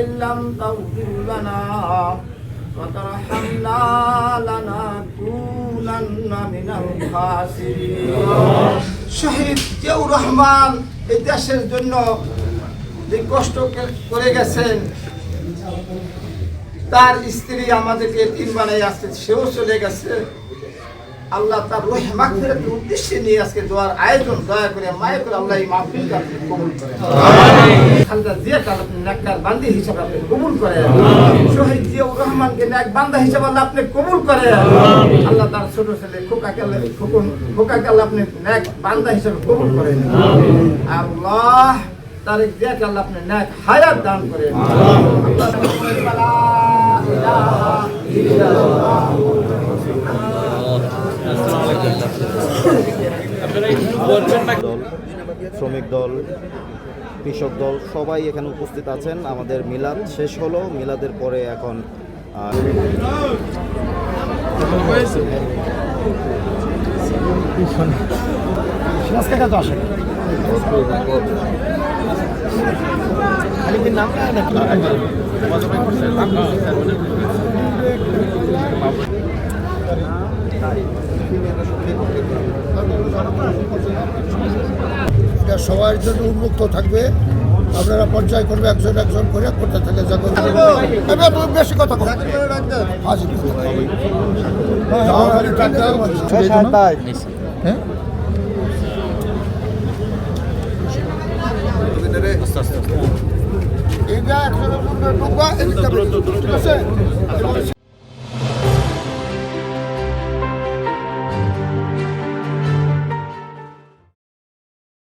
وإن لم تغفر لنا وترحمنا لنكونن من الخاسرين শহীদ জিয়াউর রহমান এই দেশের জন্য যে কষ্ট করে গেছেন, তার স্ত্রী আমাদেরকে তিন বানাই আসছে, সেও চলে গেছে। আল্লাহ তার রূহ মাগফিরাতের উদ্দেশ্যে নিয়ে আজকে দোয়ার আয়োজন, দয়া করে মায়া করে আল্লাহ এই মাহফিলকে আপনি কবুল করেন। খালেদা জিয়াকে আপনি নেককার বান্দী হিসেবে আপনি কবুল করেন। শহীদ জিয়াউর রহমানকে নেক বান্দা হিসেবে আল্লাহ আপনি কবুল করেন। আল্লাহ তার ছোট ছেলে খোকাকে আল্লাহ আপনি নেক বান্দা হিসেবে কবুল করেন। আল্লাহ তারেক জিয়াকে আল্লাহ আপনি নেক হায়াত দান করেন। শ্রমিক দল, কৃষক দল সবাই এখানে উপস্থিত আছেন। আমাদের মিলাদ শেষ হলো, মিলাদের পরে এখন এটা সবার জন্য উন্মুক্ত থাকবে। আপনারা পর্যায় করবে, একজন একজন করে করতে থাকে। বেশি কথা এটা